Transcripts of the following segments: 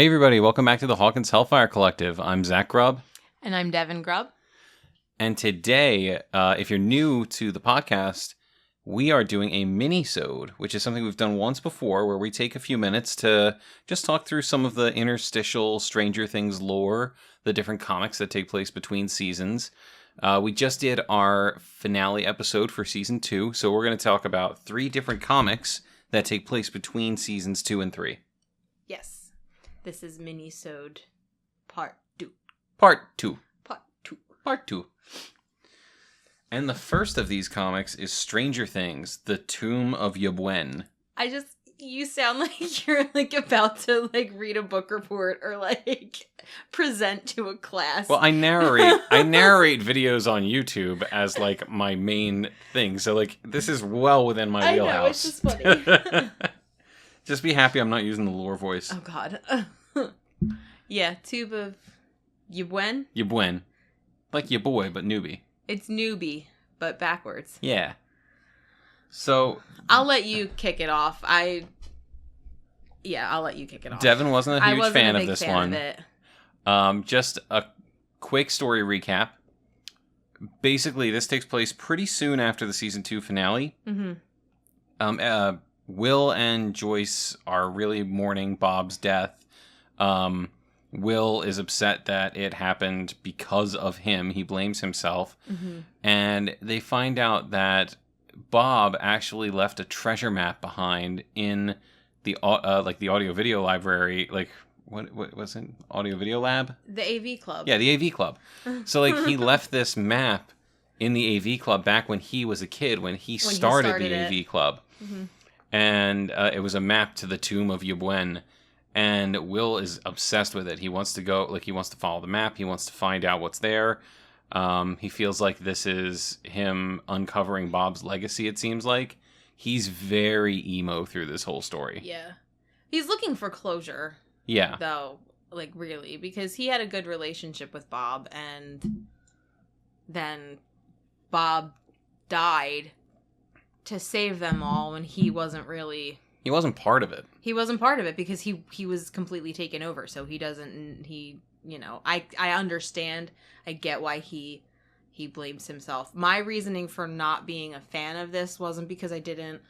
Hey everybody, welcome back to the Hawkins Hellfire Collective. I'm Zach Grubb. And I'm Devin Grubb. And today, if you're new to the podcast, we are doing a Minisode, which is something we've done once before, where we take a few minutes to just talk through some of the interstitial Stranger Things lore, the different comics that take place between seasons. We just did our finale episode for Season 2, so we're going to talk about 3 different comics that take place between Seasons 2 and 3. Yes. This is Minisode Part 2. Part 2. Part 2. Part 2. And the first of these comics is Stranger Things, The Tomb of Ybwen. You sound like you're about to read a book report or present to a class. Well, I narrate videos on YouTube as my main thing. So this is well within my wheelhouse. I know, it's just funny. Just be happy I'm not using the lore voice. Oh god. Yeah, Tube of Ybwen. Ybwen. Like your boy, but newbie. It's newbie, but backwards. Yeah. So I'll let you kick it off. I'll let you kick it off. Devin wasn't a huge fan of this one. Of it. Just a quick story recap. Basically, this takes place pretty soon after the season 2 finale. Mm-hmm. Will and Joyce are really mourning Bob's death. Will is upset that it happened because of him. He blames himself. Mm-hmm. And they find out that Bob actually left a treasure map behind in the the audio video library. What was it? Audio video lab? The AV club. Yeah, the AV club. So he left this map in the AV club back when he was a kid, when he started the AV club. Mm-hmm. And it was a map to the Tomb of Ybwen. And Will is obsessed with it. He wants to go, he wants to follow the map. He wants to find out what's there. He feels like this is him uncovering Bob's legacy, it seems like. He's very emo through this whole story. Yeah. He's looking for closure. Yeah. Though, really, because he had a good relationship with Bob, and then Bob died to save them all when he wasn't really... He wasn't part of it. He wasn't part of it because he was completely taken over, so I understand. I get why he blames himself. My reasoning for not being a fan of this wasn't because I didn't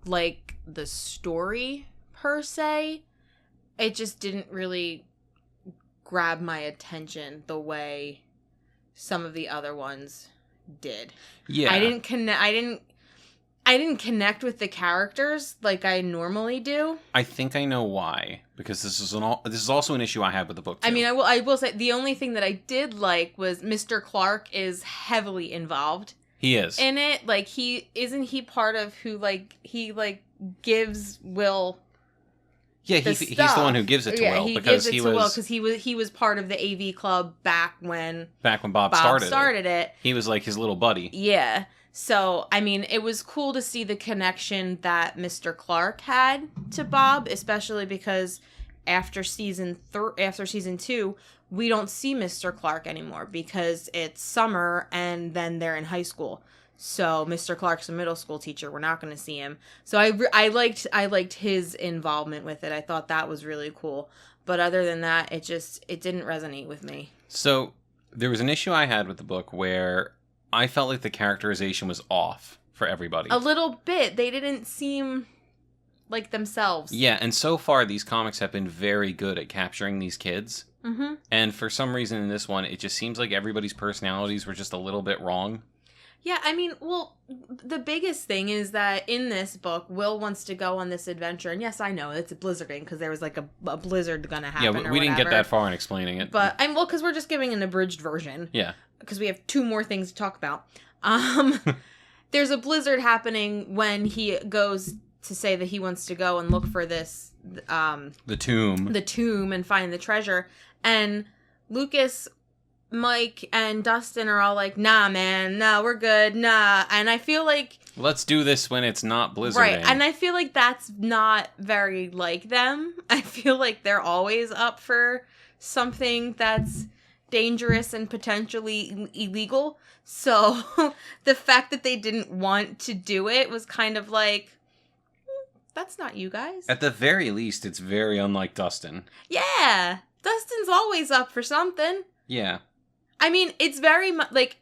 like the story per se. It just didn't really grab my attention the way some of the other ones did. Yeah. I didn't connect with the characters like I normally do. I think I know why, because this is also an issue I had with the book too. I mean, I will say the only thing that I did like was Mr. Clark is heavily involved. He is in it. He part of who he gives Will. Yeah, he's the one who gives it to Will because he was part of the AV club back when Bob started it. He was his little buddy. Yeah. So, I mean, it was cool to see the connection that Mr. Clark had to Bob, especially because after season 2, we don't see Mr. Clark anymore because it's summer and then they're in high school. So, Mr. Clark's a middle school teacher. We're not going to see him. So, I liked his involvement with it. I thought that was really cool. But other than that, it didn't resonate with me. So, there was an issue I had with the book where I felt like the characterization was off for everybody. A little bit. They didn't seem like themselves. Yeah, and so far these comics have been very good at capturing these kids. Mm-hmm. And for some reason in this one, it just seems like everybody's personalities were just a little bit wrong. Yeah, I mean, well, the biggest thing is that in this book, Will wants to go on this adventure. And yes, I know, it's blizzarding because there was a blizzard going to happen Yeah, we didn't get that far in explaining it. But, because we're just giving an abridged version. Yeah. Because we have 2 more things to talk about. There's a blizzard happening when he goes to say that he wants to go and look for this... the tomb and find the treasure. And Lucas, Mike, and Dustin are all like, nah, man, no, we're good, nah. And I feel like... Let's do this when it's not blizzarding. Right, and I feel like that's not very like them. I feel like they're always up for something that's dangerous and potentially illegal. So the fact that they didn't want to do it was kind of like, That's not you guys. At the very least, it's very unlike Dustin. Yeah. Dustin's always up for something. Yeah. I mean, it's very much, like,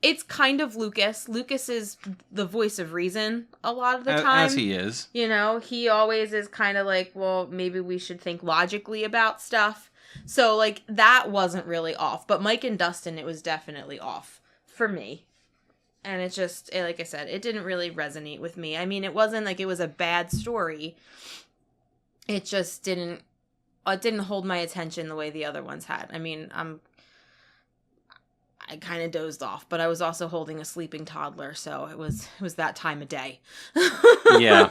it's kind of Lucas. Lucas is the voice of reason a lot of the time. As he is. You know, he always is kind of like, well, maybe we should think logically about stuff. So, like, that wasn't really off. But Mike and Dustin, it was definitely off for me. And it just, like I said, it didn't really resonate with me. I mean, it wasn't like it was a bad story. It just didn't hold my attention the way the other ones had. I mean, I kind of dozed off, but I was also holding a sleeping toddler, so it was that time of day. Yeah.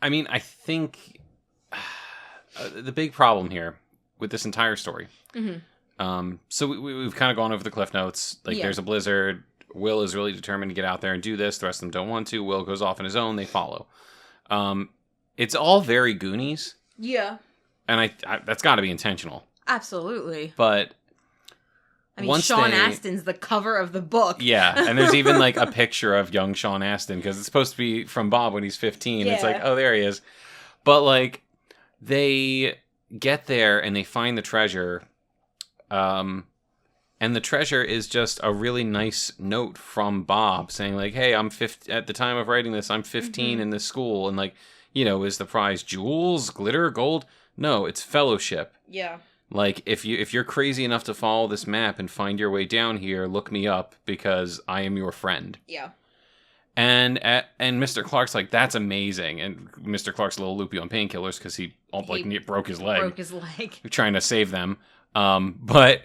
I mean, I think the big problem here with this entire story. Mm-hmm. So we've kind of gone over the cliff notes. Like, there's a blizzard. Will is really determined to get out there and do this. The rest of them don't want to. Will goes off on his own. They follow. It's all very Goonies. Yeah. And I that's got to be intentional. Absolutely. But I mean, Sean Astin's the cover of the book. Yeah, and there's even like a picture of young Sean Astin because it's supposed to be from Bob when he's 15. Yeah. It's like, oh, there he is. But like, they get there and they find the treasure. And the treasure is just a really nice note from Bob saying like, hey, I'm 15 at the time of writing this. I'm 15 in this school. And like, you know, is the prize jewels, glitter, gold? No, it's fellowship. Yeah. Like, if you're crazy enough to follow this map and find your way down here, look me up because I am your friend. Yeah. And Mr. Clark's like, that's amazing. And Mr. Clark's a little loopy on painkillers because he broke his leg. Broke his leg. Trying to save them. But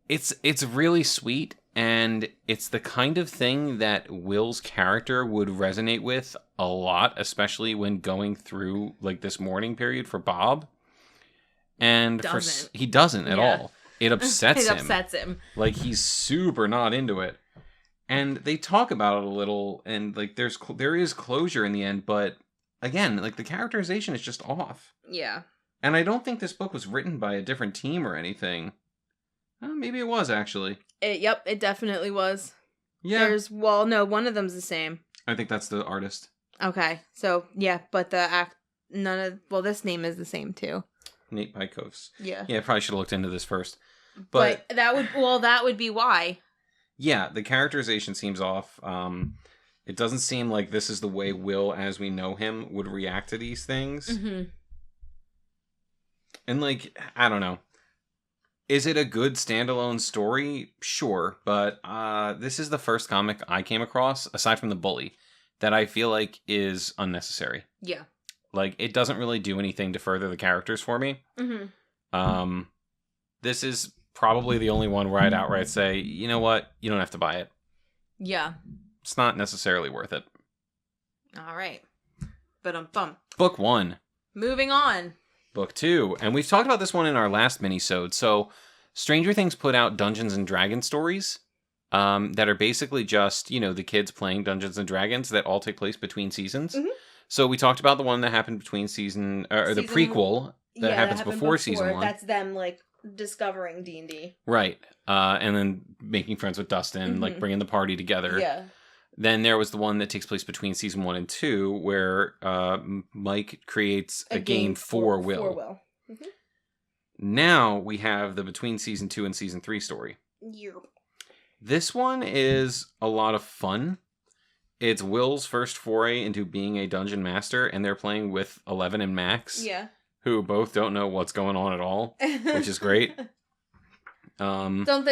it's really sweet, and it's the kind of thing that Will's character would resonate with a lot, especially when going through like this mourning period for Bob. And he doesn't at all. It upsets him. It upsets him. Like, he's super not into it. And they talk about it a little, and like there is closure in the end, but again, like, the characterization is just off. Yeah. And I don't think this book was written by a different team or anything. Maybe it was, actually. It definitely was. Yeah. No, one of them's the same. I think that's the artist. Okay. So, yeah, but this name is the same, too. Nate Bykovs. Yeah. Yeah, I probably should have looked into this first. But that would be why. Yeah, the characterization seems off. It doesn't seem like this is the way Will, as we know him, would react to these things. Mm-hmm. And, like, I don't know. Is it a good standalone story? Sure, but this is the first comic I came across, aside from The Bully, that I feel like is unnecessary. Yeah. Like, it doesn't really do anything to further the characters for me. Mm-hmm. This is probably the only one where I'd outright say, you know what? You don't have to buy it. Yeah. It's not necessarily worth it. All right. But Book 1. Moving on. Book 2. And we've talked about this one in our last minisode. So, Stranger Things put out Dungeons and Dragons stories that are basically just, you know, the kids playing Dungeons and Dragons that all take place between seasons. Mm-hmm. So we talked about the one that happened between the prequel that happens before season 1. That's them, like, discovering D&D. Right. And then making friends with Dustin, like, bringing the party together. Yeah. Then there was the one that takes place between season 1 and 2, where Mike creates a game for Will. Mm-hmm. Now we have the between season 2 and season 3 story. Yeah. This one is a lot of fun. It's Will's first foray into being a dungeon master, and they're playing with 11 and Max, who both don't know what's going on at all, which is great. Don't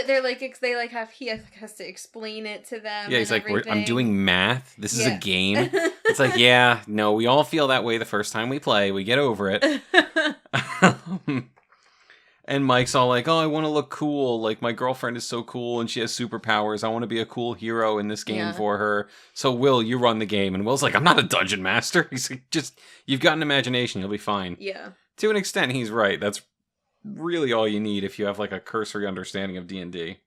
he has to explain it to them? Yeah, he's like, I'm doing math. This is a game. It's like, yeah, no, we all feel that way the first time we play. We get over it. And Mike's all like, oh, I want to look cool. Like, my girlfriend is so cool and she has superpowers. I want to be a cool hero in this game for her. So, Will, you run the game. And Will's like, I'm not a dungeon master. He's like, you've got an imagination. You'll be fine. Yeah. To an extent, he's right. That's really all you need if you have, like, a cursory understanding of D&D.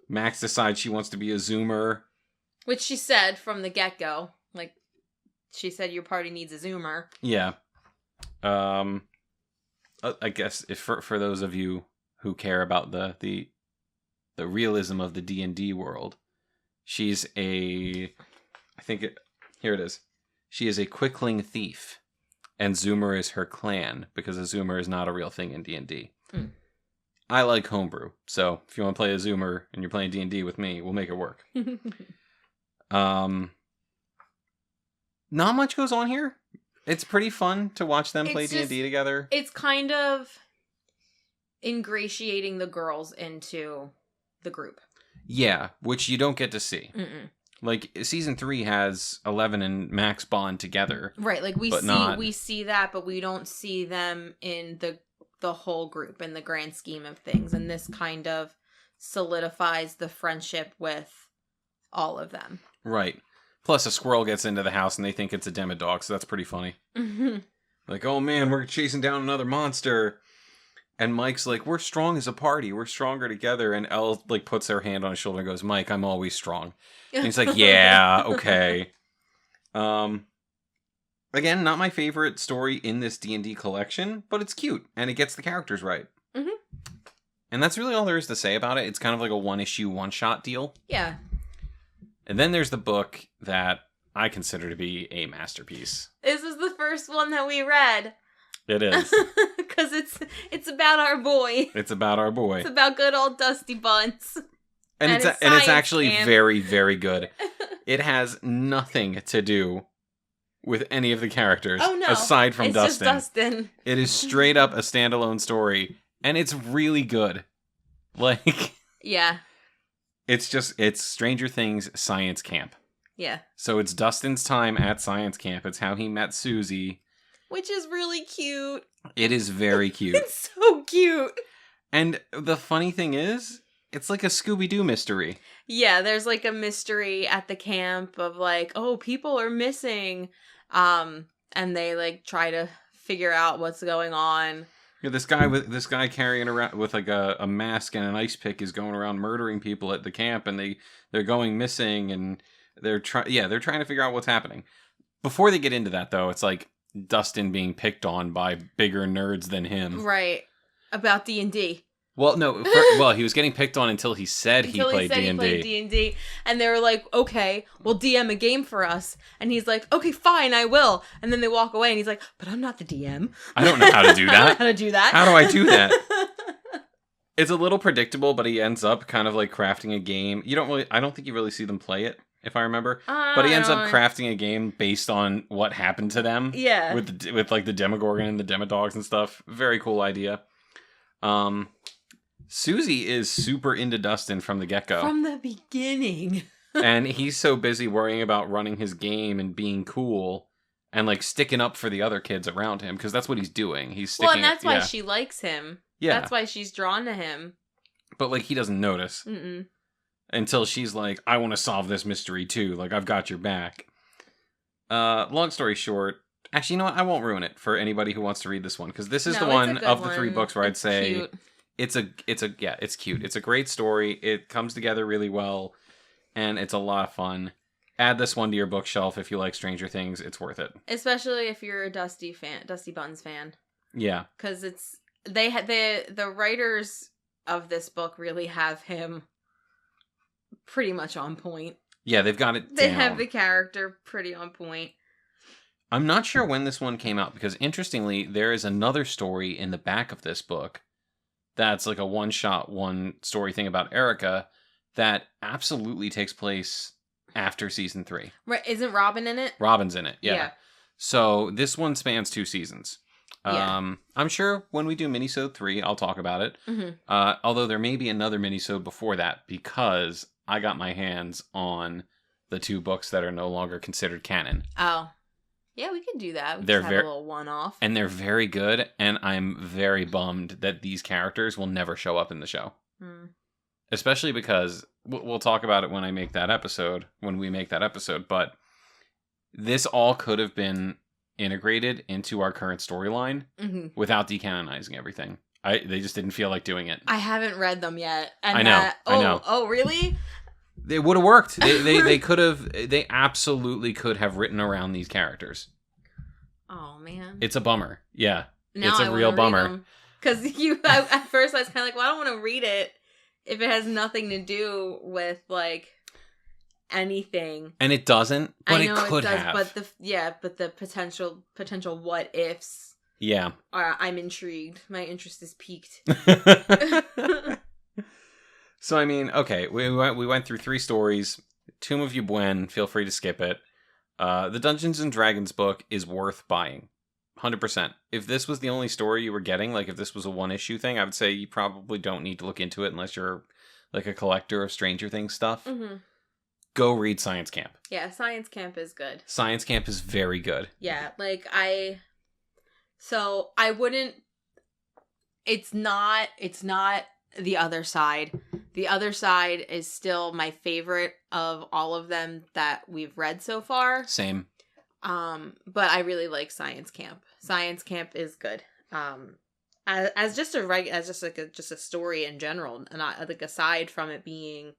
Max decides she wants to be a Zoomer. Which she said from the get-go. Like, she said your party needs a Zoomer. Yeah. I guess if for those of you who care about the realism of the D&D world, she's here it is. she is a quickling thief, and Zoomer is her clan, because a Zoomer is not a real thing in D&D. I like homebrew, so if you want to play a Zoomer and you're playing D&D with me, we'll make it work. Not much goes on here. It's pretty fun to watch them play D&D together. It's kind of ingratiating the girls into the group. Yeah, which you don't get to see. Like, season 3 has Eleven and Max bond together. Right, like we see that, but we don't see them in the whole group in the grand scheme of things. And this kind of solidifies the friendship with all of them. Right. Plus, a squirrel gets into the house and they think it's a demodog, so that's pretty funny. Like, oh man, we're chasing down another monster. And Mike's like, we're strong as a party. We're stronger together. And Elle, like, puts her hand on his shoulder and goes, Mike, I'm always strong. And he's like, yeah, okay. Again, not my favorite story in this D&D collection, but it's cute. And it gets the characters right. And that's really all there is to say about it. It's kind of like a one-issue, one-shot deal. Yeah. And then there's the book that I consider to be a masterpiece. This is the first one that we read. It is. Because it's about our boy. It's about our boy. It's about good old Dusty Buns. And it's actually very, very good. It has nothing to do with any of the characters. Oh, no. Aside from Dustin. It's just Dustin. It is straight up a standalone story. And it's really good. Like... Yeah. It's Stranger Things science camp. Yeah. So it's Dustin's time at science camp. It's how he met Susie. Which is really cute. It is very cute. It's so cute. And the funny thing is, it's like a Scooby-Doo mystery. Yeah, there's like a mystery at the camp of like, oh, people are missing. And they like try to figure out what's going on. Yeah, this guy carrying around with like a mask and an ice pick is going around murdering people at the camp, and they're going missing, and they're trying to figure out what's happening. Before they get into that, though, it's like Dustin being picked on by bigger nerds than him. Right. About D&D. Well, no. He was getting picked on until he said he played D&D. He played D&D. And they were like, okay, we'll DM a game for us. And he's like, okay, fine, I will. And then they walk away and he's like, but I'm not the DM. I don't know how to do that. I don't know how to do that. How do I do that? It's a little predictable, but he ends up kind of like crafting a game. I don't think you really see them play it, if I remember. But he ends up crafting a game based on what happened to them. Yeah. With like the Demogorgon and the Demodogs and stuff. Very cool idea. Susie is super into Dustin from the get-go. From the beginning. And he's so busy worrying about running his game and being cool and like sticking up for the other kids around him, because that's what he's doing. He's sticking Well, and that's why she likes him. Yeah. That's why she's drawn to him. But like he doesn't notice. Until she's like, I want to solve this mystery too. Like, I've got your back. Long story short, actually, you know what? I won't ruin it for anybody who wants to read this one, because this is the one of the 3 books where I'd say cute. It's cute. It's a great story. It comes together really well, and it's a lot of fun. Add this one to your bookshelf if you like Stranger Things. It's worth it. Especially if you're a Dusty Buns fan. Yeah. Because the writers of this book really have him pretty much on point. Yeah, they've got it down. They have the character pretty on point. I'm not sure when this one came out, because interestingly, there is another story in the back of this book that's like a one-shot, one-story thing about Erica that absolutely takes place after season 3. Right? Isn't Robin in it? Robin's in it, yeah. So this one spans 2 seasons. I'm sure when we do Minisode 3, I'll talk about it. Although there may be another Minisode before that, because I got my hands on the 2 books that are no longer considered canon. Oh. Yeah, we could do that. They're have a little one-off. And they're very good, and I'm very bummed that these characters will never show up in the show. Especially because, we'll talk about it when we make that episode, but this all could have been integrated into our current storyline without decanonizing everything. They just didn't feel like doing it. I haven't read them yet. And I know. Oh, really? It would have worked. They could have. They absolutely could have written around these characters. Oh man, it's a bummer. Yeah, now it's a real bummer. Because at first I was kind of like, well, I don't want to read it if it has nothing to do with like anything. And it doesn't, but I know it could does, have. But the potential what ifs. Yeah. I'm intrigued. My interest is piqued. So, I mean, okay, we went through 3 stories. Tomb of Ybwen, feel free to skip it. The Dungeons and Dragons book is worth buying. 100%. If this was the only story you were getting, like if this was a 1-issue thing, I would say you probably don't need to look into it unless you're like a collector of Stranger Things stuff. Mm-hmm. Go read Science Camp. Yeah, Science Camp is good. Science Camp is very good. Yeah, like I wouldn't, it's not The Other Side. The Other Side is still my favorite of all of them that we've read so far. Same. But I really like Science Camp. Science Camp is good. As just a story in general, not like aside from it being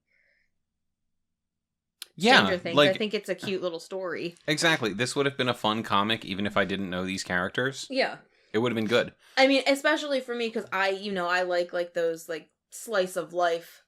Stranger Things, like, I think it's a cute little story. Exactly. This would have been a fun comic even if I didn't know these characters. Yeah. It would have been good. I mean, especially for me because I like those like slice of life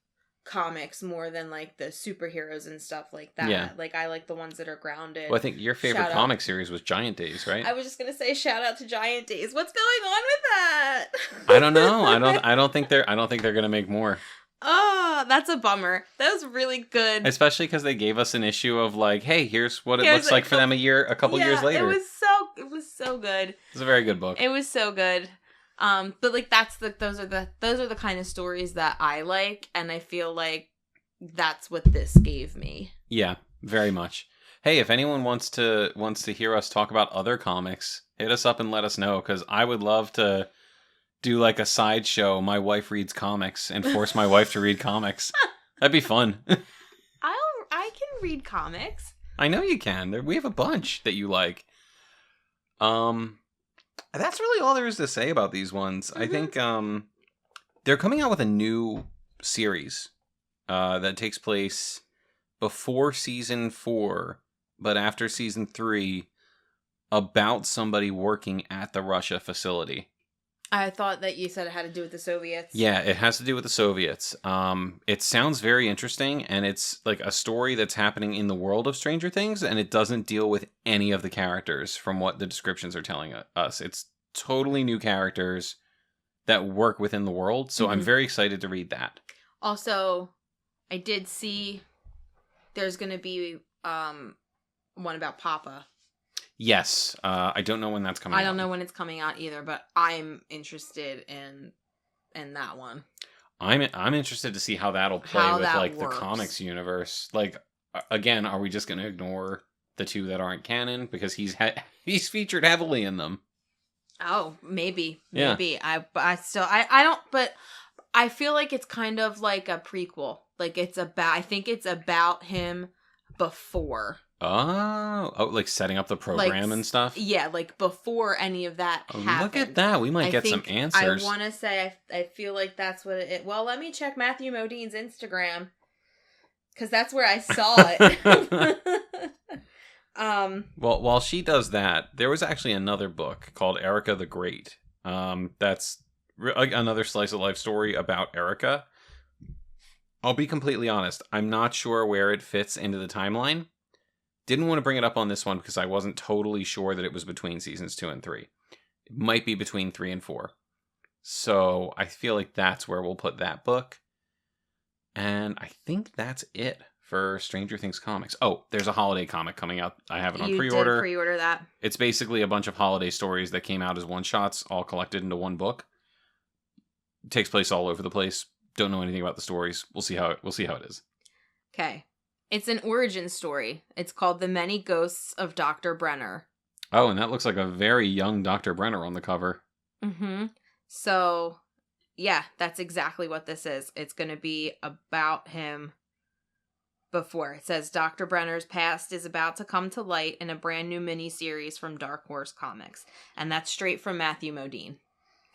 comics more than like the superheroes and stuff like that. Yeah. Like I like the ones that are grounded. Well, I think your favorite comic series was Giant Days, right? I was just gonna say shout out to Giant Days. What's going on with that? I don't know. I don't think they're gonna make more. Oh, that's a bummer. That was really good. Especially because they gave us an issue of like, hey, here's what it looks like for them a couple years later. It was so good. It's a very good book. It was so good. But like those are the kind of stories that I like, and I feel like that's what this gave me. Yeah, very much. Hey, if anyone wants to hear us talk about other comics, hit us up and let us know, because I would love to do like a sideshow. My wife reads comics and force my wife to read comics. That'd be fun. I can read comics. I know you can. We have a bunch that you like. That's really all there is to say about these ones. Mm-hmm. I think they're coming out with a new series that takes place before season 4, but after season 3, about somebody working at the Russia facility. I thought that you said it had to do with the Soviets. Yeah, it has to do with the Soviets. It sounds very interesting, and it's like a story that's happening in the world of Stranger Things, and it doesn't deal with any of the characters from what the descriptions are telling us. It's totally new characters that work within the world, so I'm very excited to read that. Also, I did see there's going to be one about Papa. Yes. I don't know when that's coming out. I don't know when it's coming out either, but I'm interested in that one. I'm interested to see how that'll play with like the comics universe. Like, again, are we just going to ignore the 2 that aren't canon because he's featured heavily in them? Oh, maybe. Yeah. I don't, but I feel like it's kind of like a prequel. Like I think it's about him before. Oh, like setting up the program and stuff? Yeah, like before any of that happened. Look at that. We might get some answers. I want to say, I feel like that's what it... Well, let me check Matthew Modine's Instagram, because that's where I saw it. Well, while she does that, there was actually another book called Erica the Great. That's another slice of life story about Erica. I'll be completely honest. I'm not sure where it fits into the timeline. Didn't want to bring it up on this one because I wasn't totally sure that it was between seasons 2 and 3. It might be between 3 and 4. So I feel like that's where we'll put that book. And I think that's it for Stranger Things comics. Oh, there's a holiday comic coming out. I have it on pre-order. You did pre-order that. It's basically a bunch of holiday stories that came out as one-shots, all collected into one book. It takes place all over the place. Don't know anything about the stories. We'll see how it is. Okay. It's an origin story. It's called The Many Ghosts of Dr. Brenner. Oh, and that looks like a very young Dr. Brenner on the cover. Mm-hmm. So, yeah, that's exactly what this is. It's going to be about him before. It says Dr. Brenner's past is about to come to light in a brand new miniseries from Dark Horse Comics. And that's straight from Matthew Modine,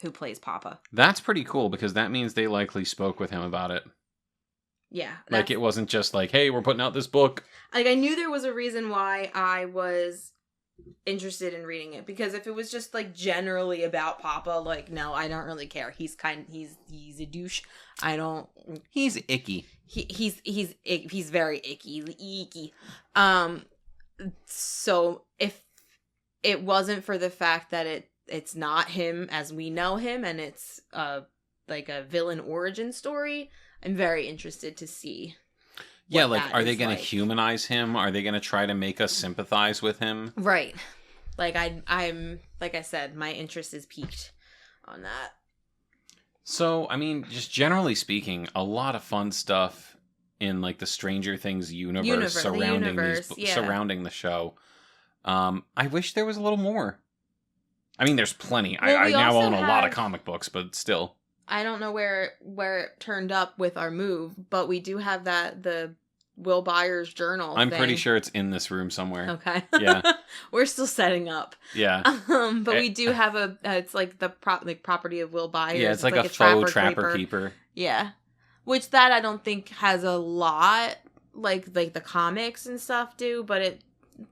who plays Papa. That's pretty cool because that means they likely spoke with him about it. Yeah. Like, it wasn't just like, hey, we're putting out this book. Like, I knew there was a reason why I was interested in reading it. Because if it was just, like, generally about Papa, like, no, I don't really care. He's a douche. He's icky. he's very icky. So if it wasn't for the fact that it's not him as we know him, and it's like a villain origin story, I'm very interested to see. Yeah, like, are they going to humanize him? Are they going to try to make us sympathize with him? Right. Like, I'm like I said, my interest is piqued on that. So, I mean, just generally speaking, a lot of fun stuff in, like, the Stranger Things universe surrounding the show. I wish there was a little more. I mean, there's plenty. Well, I now own a lot of comic books, but still. I don't know where it turned up with our move, but we do have the Will Byers journal. I'm pretty sure it's in this room somewhere. Okay. Yeah. We're still setting up. Yeah. But we do have it's like the property of Will Byers. Yeah, it's like a faux trapper keeper. Yeah. Which that I don't think has a lot like the comics and stuff do, but it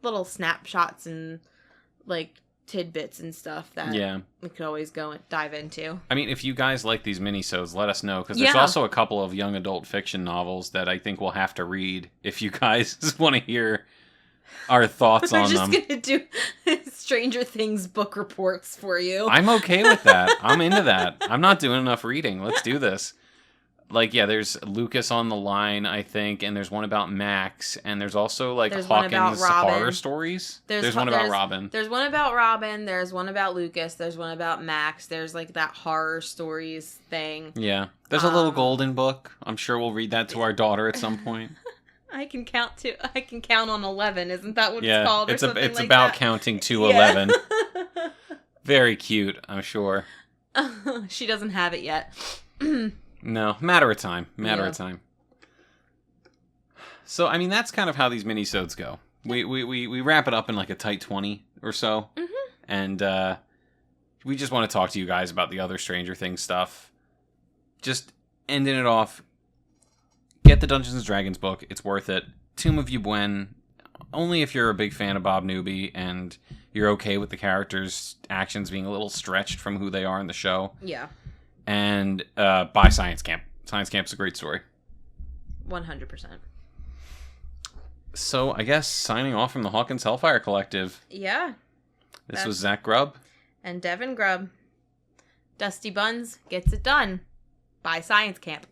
little snapshots and like tidbits and stuff that we could always go and dive into. I mean, if you guys like these minisodes, let us know, because there's also a couple of young adult fiction novels that I think we'll have to read if you guys want to hear our thoughts on them. We're just going to do Stranger Things book reports for you. I'm okay with that. I'm into that. I'm not doing enough reading. Let's do this. Like, yeah, there's Lucas on the line, I think, and there's one about Max, and there's also, like, Hawkins horror stories. There's one about Robin. There's one about Robin, there's one about Lucas, there's one about Max, there's, like, that horror stories thing. Yeah. There's a little golden book. I'm sure we'll read that to our daughter at some point. I can count on 11, isn't that what it's called? It's about counting to 11. Very cute, I'm sure. She doesn't have it yet. No, matter of time. Of time. So, I mean, that's kind of how these minisodes go. We wrap it up in like a tight 20 or so. Mm-hmm. And we just want to talk to you guys about the other Stranger Things stuff. Just ending it off. Get the Dungeons & Dragons book. It's worth it. Tomb of Ybwen. Only if you're a big fan of Bob Newby and you're okay with the characters' actions being a little stretched from who they are in the show. Yeah. And buy Science Camp. Science Camp's a great story. 100%. So, I guess signing off from the Hawkins Hellfire Collective. Yeah. This was Zach Grubb. And Devin Grubb. Dusty Buns gets it done. Buy Science Camp.